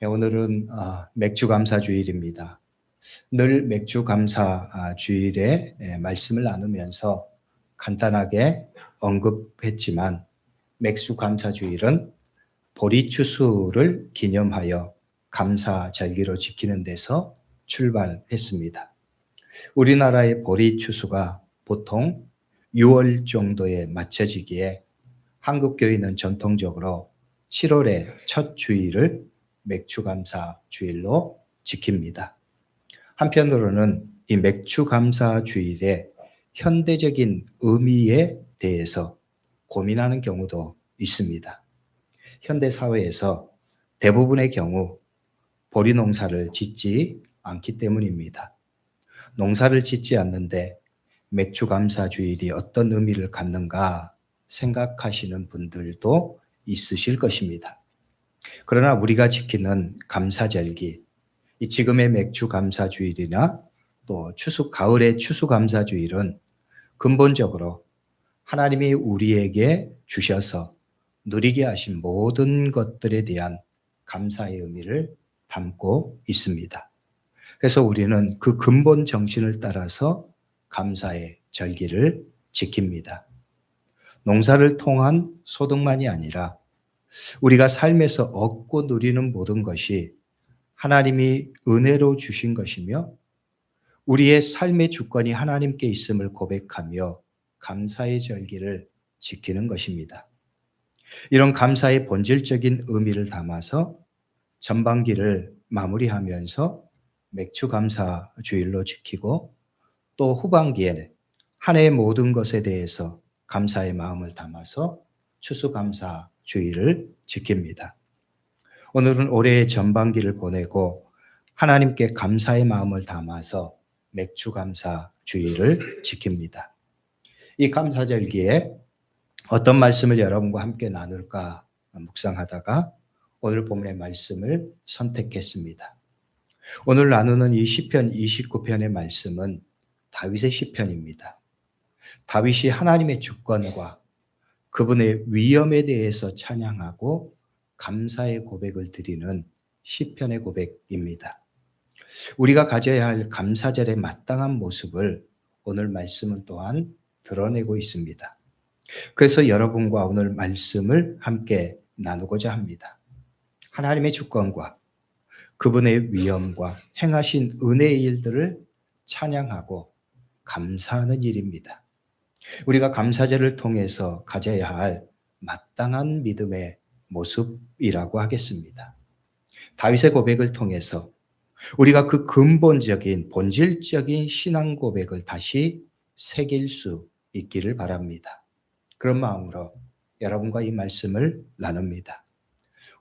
오늘은 맥주 감사 주일입니다. 늘 맥주 감사 주일에 말씀을 나누면서 간단하게 언급했지만 맥주 감사 주일은 보리 추수를 기념하여 감사 절기로 지키는 데서 출발했습니다. 우리나라의 보리 추수가 보통 6월 정도에 맞춰지기에 한국 교회는 전통적으로 7월의 첫 주일을 맥주 감사 주일로 지킵니다. 한편으로는 이 맥주 감사 주일의 현대적인 의미에 대해서 고민하는 경우도 있습니다. 현대 사회에서 대부분의 경우 보리 농사를 짓지 않기 때문입니다. 농사를 짓지 않는데 맥주 감사 주일이 어떤 의미를 갖는가 생각하시는 분들도 있으실 것입니다. 그러나 우리가 지키는 감사절기, 이 지금의 맥주 감사주일이나 또 가을의 추수감사주일은 근본적으로 하나님이 우리에게 주셔서 누리게 하신 모든 것들에 대한 감사의 의미를 담고 있습니다. 그래서 우리는 그 근본 정신을 따라서 감사의 절기를 지킵니다. 농사를 통한 소득만이 아니라 우리가 삶에서 얻고 누리는 모든 것이 하나님이 은혜로 주신 것이며 우리의 삶의 주권이 하나님께 있음을 고백하며 감사의 절기를 지키는 것입니다. 이런 감사의 본질적인 의미를 담아서 전반기를 마무리하면서 맥주 감사 주일로 지키고 또 후반기에 한 해의 모든 것에 대해서 감사의 마음을 담아서 추수감사 주일을 지킵니다. 오늘은 올해의 전반기를 보내고 하나님께 감사의 마음을 담아서 맥주 감사 주일을 지킵니다. 이 감사절기에 어떤 말씀을 여러분과 함께 나눌까 묵상하다가 오늘 본문의 말씀을 선택했습니다. 오늘 나누는 이 시편 29편의 말씀은 다윗의 시편입니다. 다윗이 하나님의 주권과 그분의 위엄에 대해서 찬양하고 감사의 고백을 드리는 시편의 고백입니다. 우리가 가져야 할 감사절의 마땅한 모습을 오늘 말씀은 또한 드러내고 있습니다. 그래서 여러분과 오늘 말씀을 함께 나누고자 합니다. 하나님의 주권과 그분의 위엄과 행하신 은혜의 일들을 찬양하고 감사하는 일입니다. 우리가 감사절을 통해서 가져야 할 마땅한 믿음의 모습이라고 하겠습니다. 다윗의 고백을 통해서 우리가 그 근본적인 본질적인 신앙 고백을 다시 새길 수 있기를 바랍니다. 그런 마음으로 여러분과 이 말씀을 나눕니다.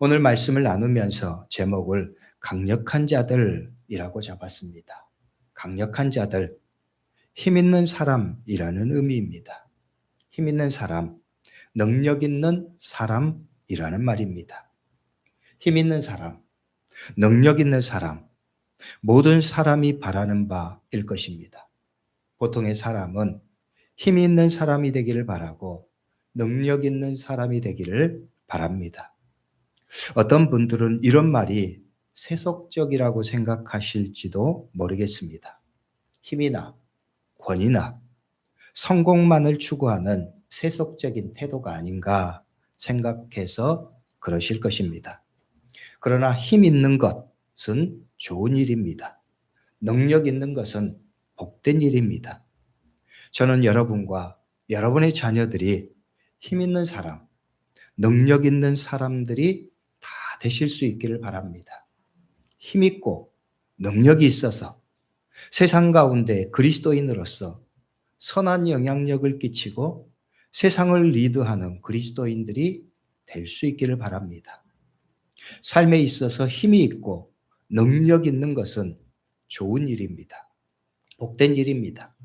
오늘 말씀을 나누면서 제목을 강력한 자들이라고 잡았습니다. 강력한 자들, 힘 있는 사람이라는 의미입니다. 힘 있는 사람, 능력 있는 사람이라는 말입니다. 힘 있는 사람, 능력 있는 사람, 모든 사람이 바라는 바일 것입니다. 보통의 사람은 힘이 있는 사람이 되기를 바라고 능력 있는 사람이 되기를 바랍니다. 어떤 분들은 이런 말이 세속적이라고 생각하실지도 모르겠습니다. 힘이나 권위나 성공만을 추구하는 세속적인 태도가 아닌가 생각해서 그러실 것입니다. 그러나 힘 있는 것은 좋은 일입니다. 능력 있는 것은 복된 일입니다. 저는 여러분과 여러분의 자녀들이 힘 있는 사람, 능력 있는 사람들이 다 되실 수 있기를 바랍니다. 힘 있고 능력이 있어서 세상 가운데 그리스도인으로서 선한 영향력을 끼치고 세상을 리드하는 그리스도인들이 될 수 있기를 바랍니다. 삶에 있어서 힘이 있고 능력 있는 것은 좋은 일입니다. 복된 일입니다.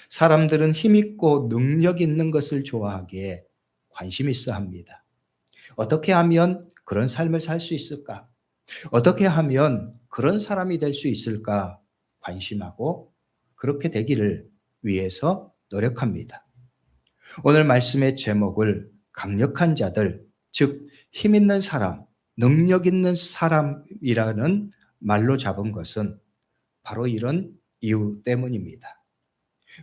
사람들은 힘 있고 능력 있는 것을 좋아하기에 관심 있어 합니다. 어떻게 하면 그런 삶을 살 수 있을까? 어떻게 하면 그런 사람이 될 수 있을까? 관심하고 그렇게 되기를 위해서 노력합니다. 오늘 말씀의 제목을 강력한 자들, 즉 힘 있는 사람, 능력 있는 사람이라는 말로 잡은 것은 바로 이런 이유 때문입니다.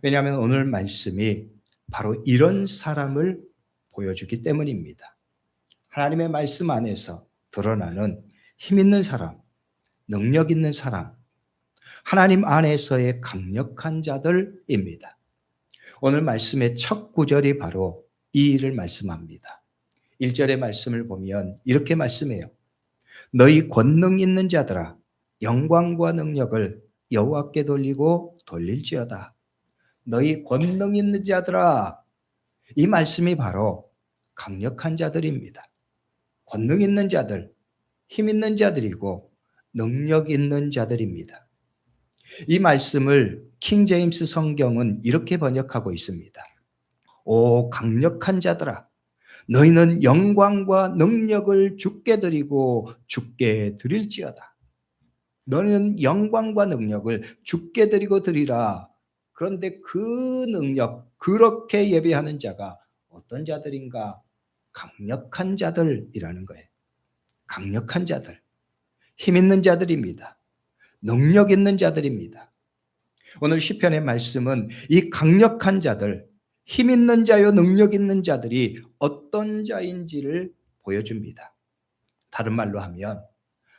왜냐하면 오늘 말씀이 바로 이런 사람을 보여주기 때문입니다. 하나님의 말씀 안에서 드러나는 힘 있는 사람, 능력 있는 사람, 하나님 안에서의 강력한 자들입니다. 오늘 말씀의 첫 구절이 바로 이 일을 말씀합니다. 1절의 말씀을 보면 이렇게 말씀해요. 너희 권능 있는 자들아 영광과 능력을 여호와께 돌리고 돌릴지어다. 너희 권능 있는 자들아, 이 말씀이 바로 강력한 자들입니다. 권능 있는 자들, 힘 있는 자들이고 능력 있는 자들입니다. 이 말씀을 킹 제임스 성경은 이렇게 번역하고 있습니다. 오 강력한 자들아, 너희는 영광과 능력을 주께 드리고 주께 드릴지어다. 너는 영광과 능력을 주께 드리고 드리라. 그런데 그 능력, 그렇게 예배하는 자가 어떤 자들인가? 강력한 자들이라는 거예요. 강력한 자들, 힘 있는 자들입니다. 능력 있는 자들입니다. 오늘 시편의 말씀은 이 강력한 자들, 힘 있는 자요 능력 있는 자들이 어떤 자인지를 보여줍니다. 다른 말로 하면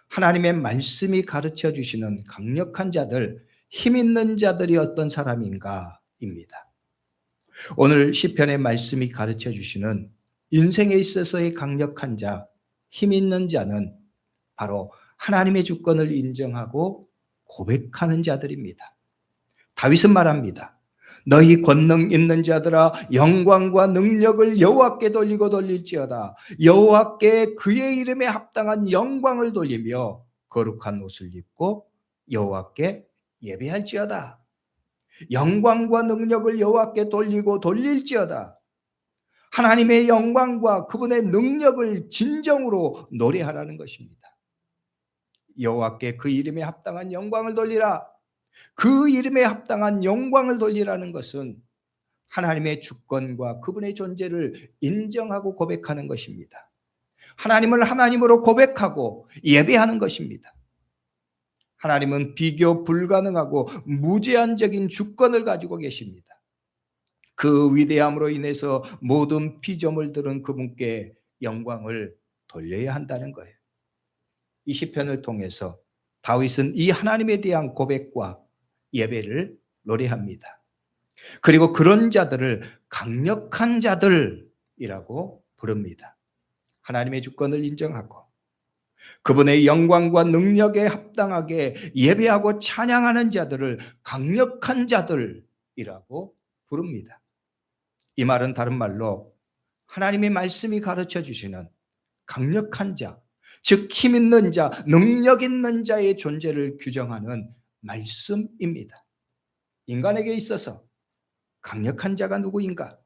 하나님의 말씀이 가르쳐 주시는 강력한 자들, 힘 있는 자들이 어떤 사람인가입니다. 오늘 시편의 말씀이 가르쳐 주시는 인생에 있어서의 강력한 자, 힘 있는 자는 바로 하나님의 주권을 인정하고 고백하는 자들입니다. 다윗은 말합니다. 너희 권능 있는 자들아 영광과 능력을 여호와께 돌리고 돌릴지어다. 여호와께 그의 이름에 합당한 영광을 돌리며 거룩한 옷을 입고 여호와께 예배할지어다. 영광과 능력을 여호와께 돌리고 돌릴지어다. 하나님의 영광과 그분의 능력을 진정으로 노래하라는 것입니다. 여호와께 그 이름에 합당한 영광을 돌리라. 그 이름에 합당한 영광을 돌리라는 것은 하나님의 주권과 그분의 존재를 인정하고 고백하는 것입니다. 하나님을 하나님으로 고백하고 예배하는 것입니다. 하나님은 비교 불가능하고 무제한적인 주권을 가지고 계십니다. 그 위대함으로 인해서 모든 피조물 들은 그분께 영광을 돌려야 한다는 거예요. 이 시편을 통해서 다윗은 이 하나님에 대한 고백과 예배를 노래합니다. 그리고 그런 자들을 강력한 자들이라고 부릅니다. 하나님의 주권을 인정하고 그분의 영광과 능력에 합당하게 예배하고 찬양하는 자들을 강력한 자들이라고 부릅니다. 이 말은 다른 말로 하나님의 말씀이 가르쳐 주시는 강력한 자, 즉 힘 있는 자, 능력 있는 자의 존재를 규정하는 말씀입니다. 인간에게 있어서 강력한 자가 누구인가?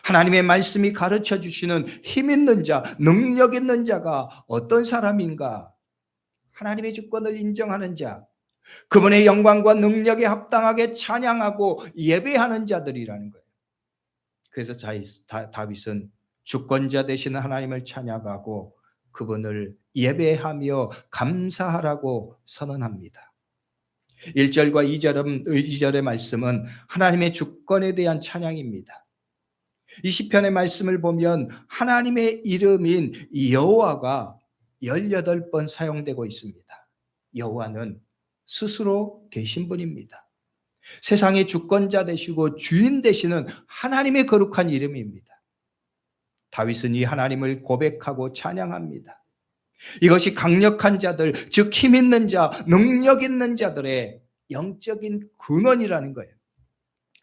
하나님의 말씀이 가르쳐 주시는 힘 있는 자, 능력 있는 자가 어떤 사람인가? 하나님의 주권을 인정하는 자, 그분의 영광과 능력에 합당하게 찬양하고 예배하는 자들이라는 거예요. 그래서 다윗은 주권자 되시는 하나님을 찬양하고 그분을 예배하며 감사하라고 선언합니다. 1절과 2절의 말씀은 하나님의 주권에 대한 찬양입니다. 이 시편의 말씀을 보면 하나님의 이름인 여호와가 18번 사용되고 있습니다. 여호와는 스스로 계신 분입니다. 세상의 주권자 되시고 주인 되시는 하나님의 거룩한 이름입니다. 다윗은 이 하나님을 고백하고 찬양합니다. 이것이 강력한 자들, 즉 힘 있는 자, 능력 있는 자들의 영적인 근원이라는 거예요.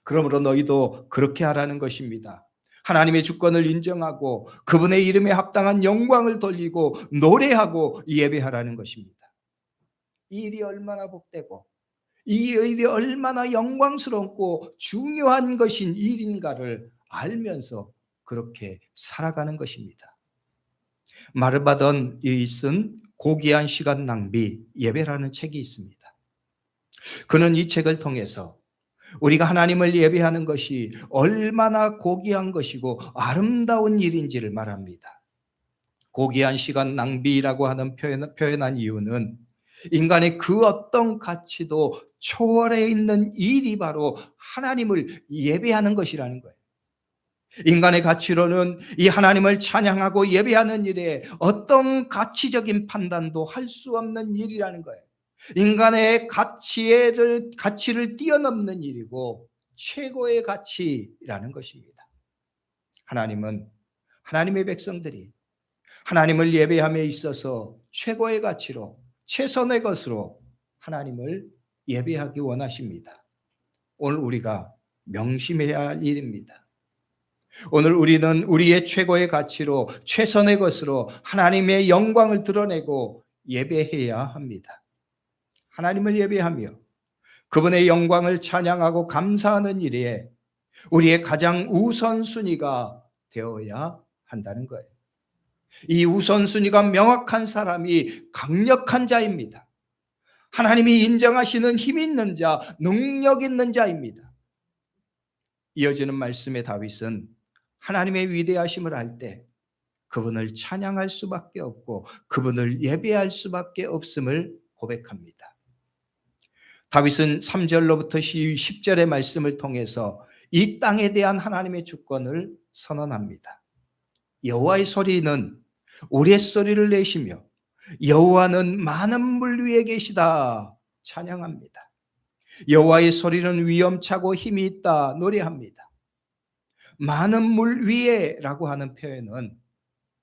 그러므로 너희도 그렇게 하라는 것입니다. 하나님의 주권을 인정하고 그분의 이름에 합당한 영광을 돌리고 노래하고 예배하라는 것입니다. 이 일이 얼마나 복되고 이 일이 얼마나 영광스럽고 중요한 것인 일인가를 알면서 그렇게 살아가는 것입니다. 마르바던이 쓴 고귀한 시간 낭비 예배라는 책이 있습니다. 그는 이 책을 통해서 우리가 하나님을 예배하는 것이 얼마나 고귀한 것이고 아름다운 일인지를 말합니다. 고귀한 시간 낭비라고 하는 표현한 이유는 인간의 그 어떤 가치도 초월해 있는 일이 바로 하나님을 예배하는 것이라는 거예요. 인간의 가치로는 이 하나님을 찬양하고 예배하는 일에 어떤 가치적인 판단도 할 수 없는 일이라는 거예요. 인간의 가치를 뛰어넘는 일이고 최고의 가치라는 것입니다. 하나님은 하나님의 백성들이 하나님을 예배함에 있어서 최고의 가치로 최선의 것으로 하나님을 예배하기 원하십니다. 오늘 우리가 명심해야 할 일입니다. 오늘 우리는 우리의 최고의 가치로 최선의 것으로 하나님의 영광을 드러내고 예배해야 합니다. 하나님을 예배하며 그분의 영광을 찬양하고 감사하는 일에 우리의 가장 우선순위가 되어야 한다는 거예요. 이 우선순위가 명확한 사람이 강력한 자입니다. 하나님이 인정하시는 힘 있는 자, 능력 있는 자입니다. 이어지는 말씀의 다윗은 하나님의 위대하심을 알 때 그분을 찬양할 수밖에 없고 그분을 예배할 수밖에 없음을 고백합니다. 다윗은 3절로부터 10절의 말씀을 통해서 이 땅에 대한 하나님의 주권을 선언합니다. 여호와의 소리는 우레소리를 내시며 여호와는 많은 물 위에 계시다 찬양합니다. 여호와의 소리는 위엄차고 힘이 있다 노래합니다. 많은 물 위에라고 하는 표현은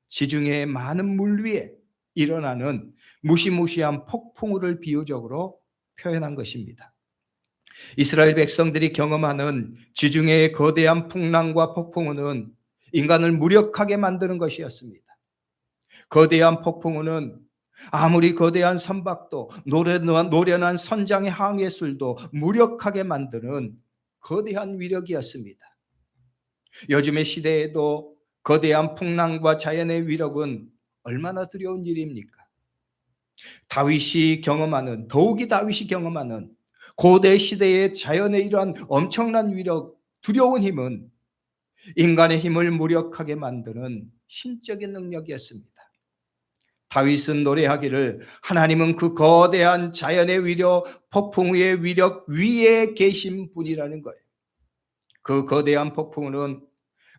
지중해의 많은 물 위에 일어나는 무시무시한 폭풍우를 비유적으로 표현한 것입니다. 이스라엘 백성들이 경험하는 지중해의 거대한 풍랑과 폭풍우는 인간을 무력하게 만드는 것이었습니다. 거대한 폭풍우는 아무리 거대한 선박도 노련한 선장의 항해술도 무력하게 만드는 거대한 위력이었습니다. 요즘의 시대에도 거대한 풍랑과 자연의 위력은 얼마나 두려운 일입니까? 더욱이 다윗이 경험하는 고대 시대의 자연의 이러한 엄청난 위력, 두려운 힘은 인간의 힘을 무력하게 만드는 신적인 능력이었습니다. 다윗은 노래하기를 하나님은 그 거대한 자연의 위력, 폭풍우의 위력 위에 계신 분이라는 거예요. 그 거대한 폭풍우는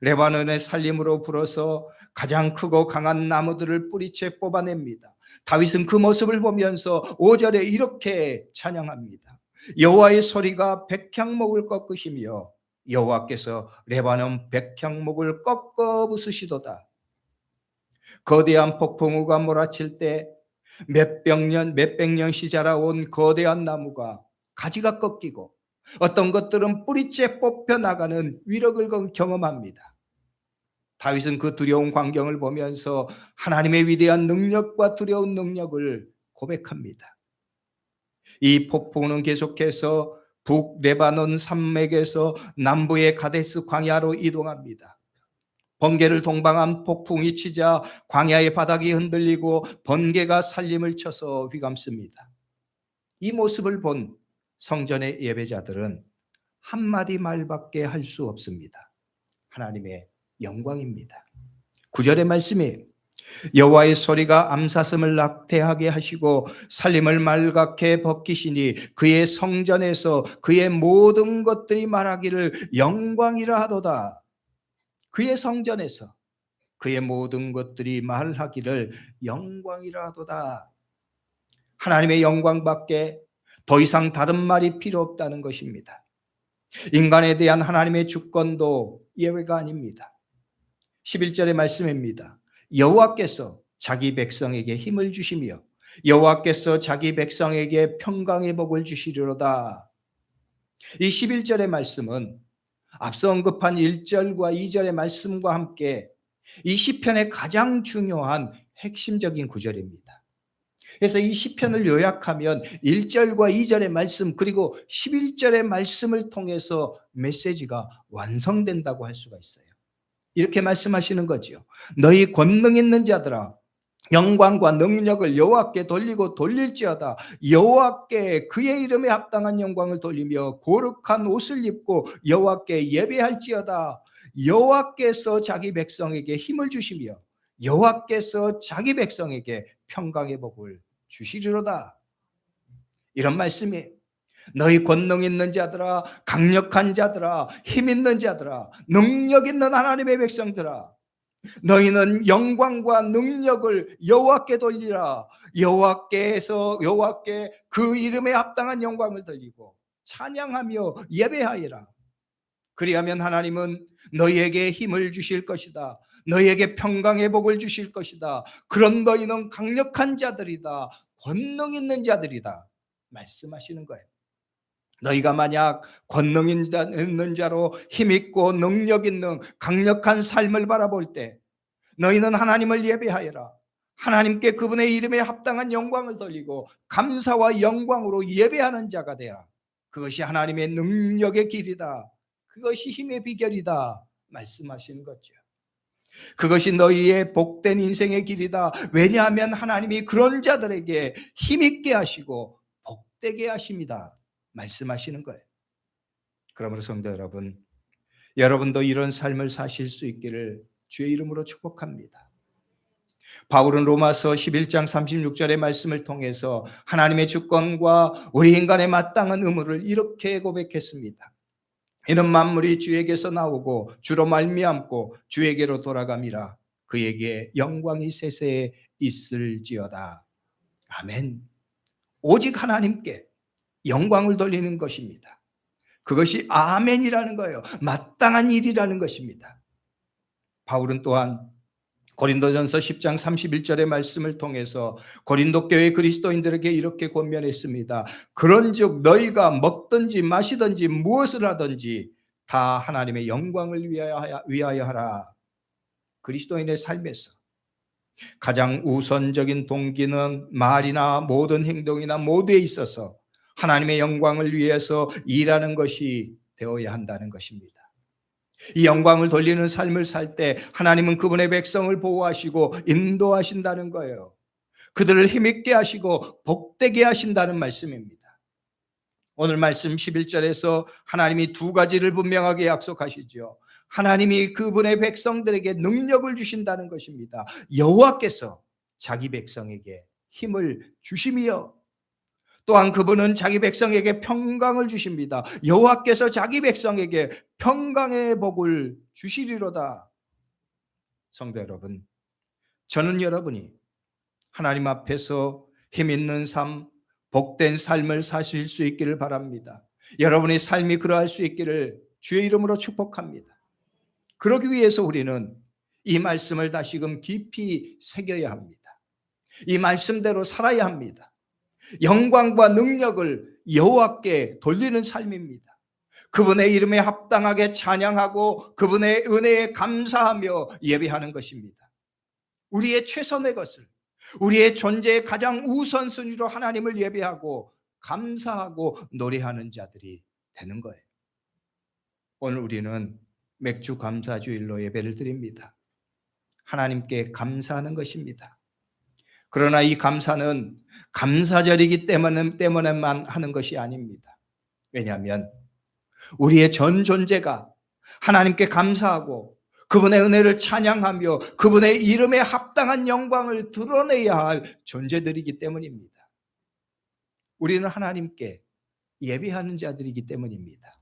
레바논의 산림으로 불어서 가장 크고 강한 나무들을 뿌리채 뽑아냅니다. 다윗은 그 모습을 보면서 5절에 이렇게 찬양합니다. 여호와의 소리가 백향목을 꺾으시며 여호와께서 레바논 백향목을 꺾어 부수시도다. 거대한 폭풍우가 몰아칠 때 몇백 년씩 자라온 거대한 나무가 가지가 꺾이고 어떤 것들은 뿌리째 뽑혀 나가는 위력을 경험합니다. 다윗은 그 두려운 광경을 보면서 하나님의 위대한 능력과 두려운 능력을 고백합니다. 이 폭풍은 계속해서 북레바논 산맥에서 남부의 가데스 광야로 이동합니다. 번개를 동방한 폭풍이 치자 광야의 바닥이 흔들리고 번개가 산림을 쳐서 휘감습니다. 이 모습을 본 성전의 예배자들은 한마디 말밖에 할 수 없습니다. 하나님의 영광입니다. 9절의 말씀이 여호와의 소리가 암사슴을 낙태하게 하시고 살림을 말갛게 벗기시니 그의 성전에서 그의 모든 것들이 말하기를 영광이라 하도다. 그의 성전에서 그의 모든 것들이 말하기를 영광이라 하도다. 하나님의 영광밖에 더 이상 다른 말이 필요 없다는 것입니다. 인간에 대한 하나님의 주권도 예외가 아닙니다. 11절의 말씀입니다. 여호와께서 자기 백성에게 힘을 주시며 여호와께서 자기 백성에게 평강의 복을 주시리로다. 이 11절의 말씀은 앞서 언급한 1절과 2절의 말씀과 함께 이 시편의 가장 중요한 핵심적인 구절입니다. 그래서 이 시편을 요약하면 1절과 2절의 말씀 그리고 11절의 말씀을 통해서 메시지가 완성된다고 할 수가 있어요. 이렇게 말씀하시는 거죠. 너희 권능 있는 자들아 영광과 능력을 여호와께 돌리고 돌릴지어다. 여호와께 그의 이름에 합당한 영광을 돌리며 거룩한 옷을 입고 여호와께 예배할지어다. 여호와께서 자기 백성에게 힘을 주시며 여호와께서 자기 백성에게 평강의 복을 주시리로다. 이런 말씀이에요. 너희 권능 있는 자들아, 강력한 자들아, 힘 있는 자들아, 능력 있는 하나님의 백성들아, 너희는 영광과 능력을 여호와께 돌리라. 여호와께 그 이름에 합당한 영광을 돌리고 찬양하며 예배하리라. 그리하면 하나님은 너희에게 힘을 주실 것이다. 너희에게 평강의 복을 주실 것이다. 그런 너희는 강력한 자들이다. 권능 있는 자들이다. 말씀하시는 거예요. 너희가 만약 권능 있는 자로 힘있고 능력 있는 강력한 삶을 바라볼 때 너희는 하나님을 예배하여라. 하나님께 그분의 이름에 합당한 영광을 돌리고 감사와 영광으로 예배하는 자가 되라. 그것이 하나님의 능력의 길이다. 그것이 힘의 비결이다. 말씀하시는 거죠. 그것이 너희의 복된 인생의 길이다. 왜냐하면 하나님이 그런 자들에게 힘있게 하시고 복되게 하십니다. 말씀하시는 거예요. 그러므로 성도 여러분, 여러분도 이런 삶을 사실 수 있기를 주의 이름으로 축복합니다. 바울은 로마서 11장 36절의 말씀을 통해서 하나님의 주권과 우리 인간의 마땅한 의무를 이렇게 고백했습니다. 이는 만물이 주에게서 나오고 주로 말미암고 주에게로 돌아감이라. 그에게 영광이 세세에 있을지어다. 아멘. 오직 하나님께 영광을 돌리는 것입니다. 그것이 아멘이라는 거예요. 마땅한 일이라는 것입니다. 바울은 또한 고린도전서 10장 31절의 말씀을 통해서 고린도 교회 그리스도인들에게 이렇게 권면했습니다. 그런즉 너희가 먹든지 마시든지 무엇을 하든지 다 하나님의 영광을 위하여 하라. 그리스도인의 삶에서 가장 우선적인 동기는 말이나 모든 행동이나 모두에 있어서 하나님의 영광을 위해서 일하는 것이 되어야 한다는 것입니다. 이 영광을 돌리는 삶을 살 때 하나님은 그분의 백성을 보호하시고 인도하신다는 거예요. 그들을 힘있게 하시고 복되게 하신다는 말씀입니다. 오늘 말씀 11절에서 하나님이 두 가지를 분명하게 약속하시죠. 하나님이 그분의 백성들에게 능력을 주신다는 것입니다. 여호와께서 자기 백성에게 힘을 주심이요, 또한 그분은 자기 백성에게 평강을 주십니다. 여호와께서 자기 백성에게 평강의 복을 주시리로다. 성도 여러분, 저는 여러분이 하나님 앞에서 힘있는 삶, 복된 삶을 사실 수 있기를 바랍니다. 여러분의 삶이 그러할 수 있기를 주의 이름으로 축복합니다. 그러기 위해서 우리는 이 말씀을 다시금 깊이 새겨야 합니다. 이 말씀대로 살아야 합니다. 영광과 능력을 여호와께 돌리는 삶입니다. 그분의 이름에 합당하게 찬양하고 그분의 은혜에 감사하며 예배하는 것입니다. 우리의 최선의 것을, 우리의 존재의 가장 우선순위로 하나님을 예배하고 감사하고 노래하는 자들이 되는 거예요. 오늘 우리는 맥주 감사주일로 예배를 드립니다. 하나님께 감사하는 것입니다. 그러나 이 감사는 감사절이기 때문에만 하는 것이 아닙니다. 왜냐하면 우리의 전 존재가 하나님께 감사하고 그분의 은혜를 찬양하며 그분의 이름에 합당한 영광을 드러내야 할 존재들이기 때문입니다. 우리는 하나님께 예배하는 자들이기 때문입니다.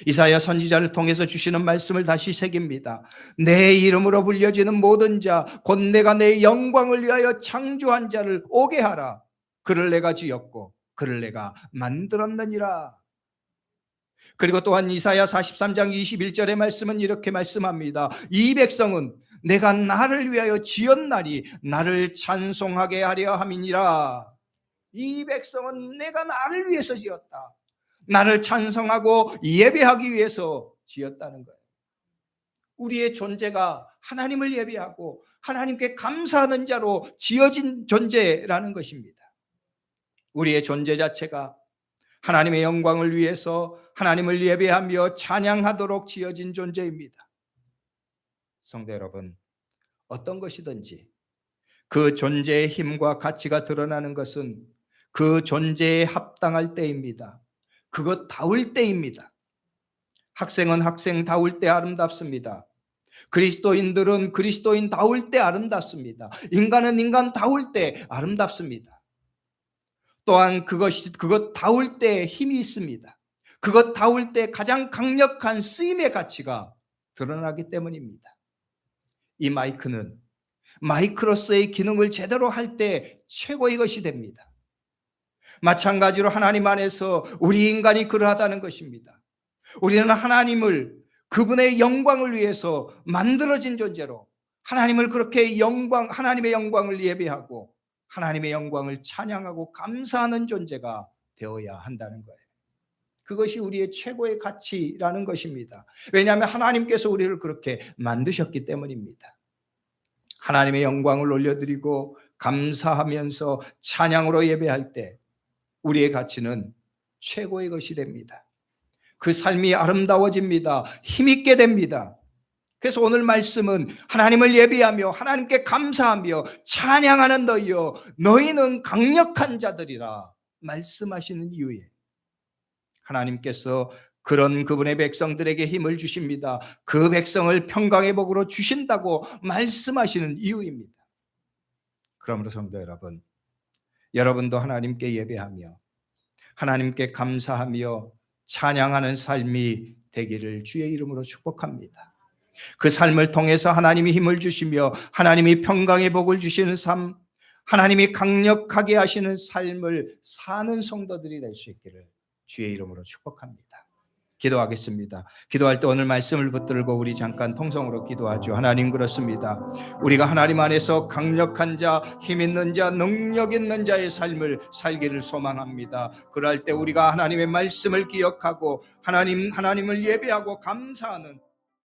이사야 선지자를 통해서 주시는 말씀을 다시 새깁니다. 내 이름으로 불려지는 모든 자, 곧 내가 내 영광을 위하여 창조한 자를 오게 하라. 그를 내가 지었고 그를 내가 만들었느니라. 그리고 또한 이사야 43장 21절의 말씀은 이렇게 말씀합니다. 이 백성은 내가 나를 위하여 지었나니 나를 찬송하게 하려 함이니라. 이 백성은 내가 나를 위해서 지었다. 나를 찬송하고 예배하기 위해서 지었다는 거예요. 우리의 존재가 하나님을 예배하고 하나님께 감사하는 자로 지어진 존재라는 것입니다. 우리의 존재 자체가 하나님의 영광을 위해서 하나님을 예배하며 찬양하도록 지어진 존재입니다. 성도 여러분, 어떤 것이든지 그 존재의 힘과 가치가 드러나는 것은 그 존재에 합당할 때입니다. 그것다울 때입니다. 학생은 학생다울 때 아름답습니다. 그리스도인들은 그리스도인다울 때 아름답습니다. 인간은 인간다울 때 아름답습니다. 또한 그것다울 때 힘이 있습니다. 그것다울 때 가장 강력한 쓰임의 가치가 드러나기 때문입니다. 이 마이크는 마이크로서의 기능을 제대로 할 때 최고의 것이 됩니다. 마찬가지로 하나님 안에서 우리 인간이 그러하다는 것입니다. 우리는 하나님을 그분의 영광을 위해서 만들어진 존재로 하나님을 그렇게 하나님의 영광을 예배하고 하나님의 영광을 찬양하고 감사하는 존재가 되어야 한다는 거예요. 그것이 우리의 최고의 가치라는 것입니다. 왜냐하면 하나님께서 우리를 그렇게 만드셨기 때문입니다. 하나님의 영광을 올려드리고 감사하면서 찬양으로 예배할 때 우리의 가치는 최고의 것이 됩니다. 그 삶이 아름다워집니다. 힘있게 됩니다. 그래서 오늘 말씀은 하나님을 예배하며 하나님께 감사하며 찬양하는 너희여, 너희는 강력한 자들이라 말씀하시는 이유에 하나님께서 그런 그분의 백성들에게 힘을 주십니다. 그 백성을 평강의 복으로 주신다고 말씀하시는 이유입니다. 그러므로 성도 여러분, 여러분도 하나님께 예배하며 하나님께 감사하며 찬양하는 삶이 되기를 주의 이름으로 축복합니다. 그 삶을 통해서 하나님이 힘을 주시며 하나님이 평강의 복을 주시는 삶, 하나님이 강력하게 하시는 삶을 사는 성도들이 될 수 있기를 주의 이름으로 축복합니다. 기도하겠습니다. 기도할 때 오늘 말씀을 붙들고 우리 잠깐 통성으로 기도하죠. 하나님, 그렇습니다. 우리가 하나님 안에서 강력한 자, 힘 있는 자, 능력 있는 자의 삶을 살기를 소망합니다. 그럴 때 우리가 하나님의 말씀을 기억하고 하나님을 예배하고 감사하는